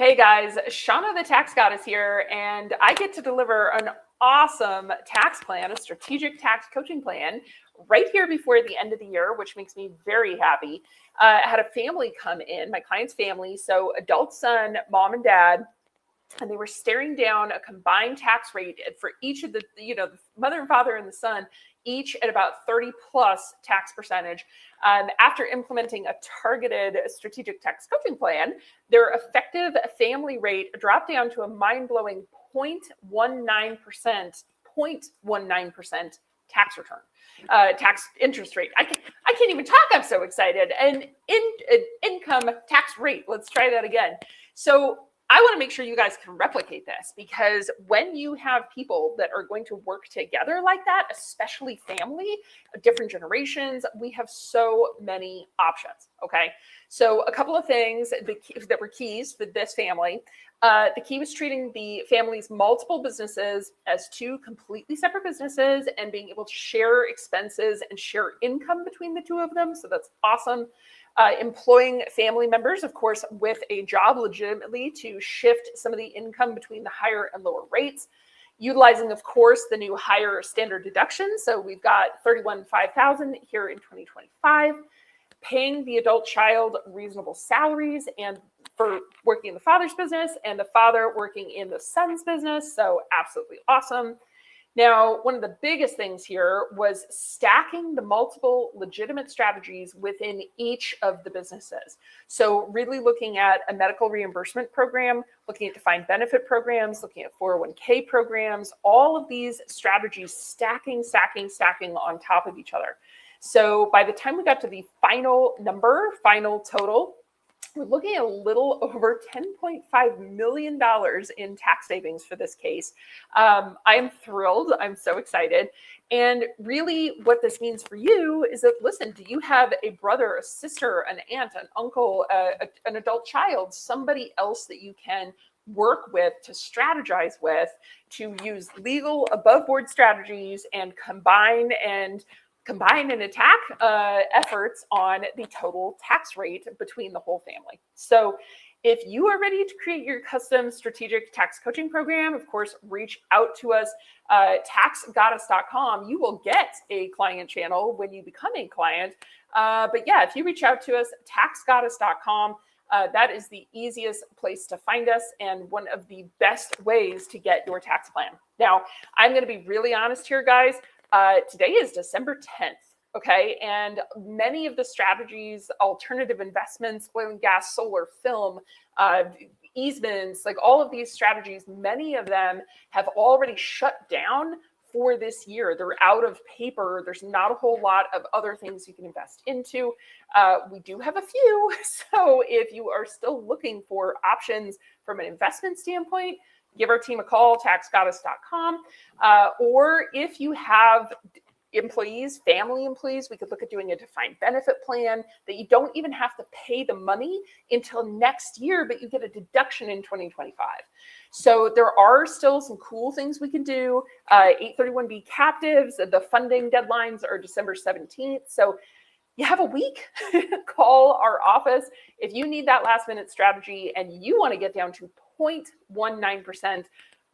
Hey guys, Shauna the Tax Goddess here, and I get to deliver an awesome tax plan, a strategic tax coaching plan, right here before the end of the year, which makes me very happy. I had a family come in, my client's family, so adult son, mom and dad, and they were staring down a combined tax rate for each of the the mother and father and the son, each at about 30 plus tax percentage. After implementing a targeted strategic tax coaching plan, their effective family rate dropped down to a mind-blowing 0.19%, 0.19% tax return, tax interest rate. I can't even talk. I'm so excited. And income tax rate. Let's try that again. So I want to make sure you guys can replicate this, because when you have people that are going to work together like that, especially family, different generations, we have so many options. Okay. So a couple of things that were keys for this family. The key was treating the family's multiple businesses as two completely separate businesses and being able to share expenses and share income between the two of them. So that's awesome. Employing family members, of course, with a job legitimately to shift some of the income between the higher and lower rates. Utilizing, of course, the new higher standard deductions. So we've got 31,500 here in 2025. Paying the adult child reasonable salaries and for working in the father's business, and the father working in the son's business. So absolutely awesome. Now, one of the biggest things here was stacking the multiple legitimate strategies within each of the businesses. So really looking at a medical reimbursement program, looking at defined benefit programs, looking at 401k programs, all of these strategies stacking on top of each other. So by the time we got to the final number, final total, we're looking at a little over $10.5 million in tax savings for this case. I am thrilled. I'm so excited. And really what this means for you is that, listen, do you have a brother, a sister, an aunt, an uncle, an adult child, somebody else that you can work with, to strategize with, to use legal above board strategies and combine and attack efforts on the total tax rate between the whole family. So if you are ready to create your custom strategic tax coaching program, of course, reach out to us, taxgoddess.com. You will get a client channel when you become a client. But yeah, if you reach out to us, taxgoddess.com, that is the easiest place to find us and one of the best ways to get your tax plan. Now, I'm going to be really honest here, guys. Today is December 10th, okay? And many of the strategies, alternative investments, oil and gas, solar, film, easements, like all of these strategies, many of them have already shut down for this year. They're out of paper. There's not a whole lot of other things you can invest into. We do have a few. So if you are still looking for options from an investment standpoint, give our team a call, taxgoddess.com. Or if you have employees, family employees, we could look at doing a defined benefit plan that you don't even have to pay the money until next year, but you get a deduction in 2025. So there are still some cool things we can do. 831B captives, the funding deadlines are December 17th. So you have a week. Call our office if you need that last minute strategy and you want to get down to 0.19%.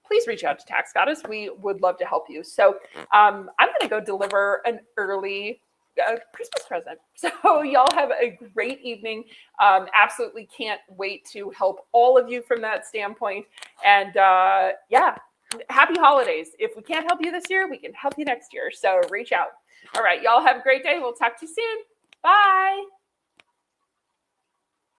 Please reach out to Tax Goddess. We would love to help you. So I'm going to go deliver an early Christmas present. So y'all have a great evening. Absolutely can't wait to help all of you from that standpoint. And yeah, happy holidays. If we can't help you this year, we can help you next year. So reach out. All right, y'all have a great day. We'll talk to you soon. Bye.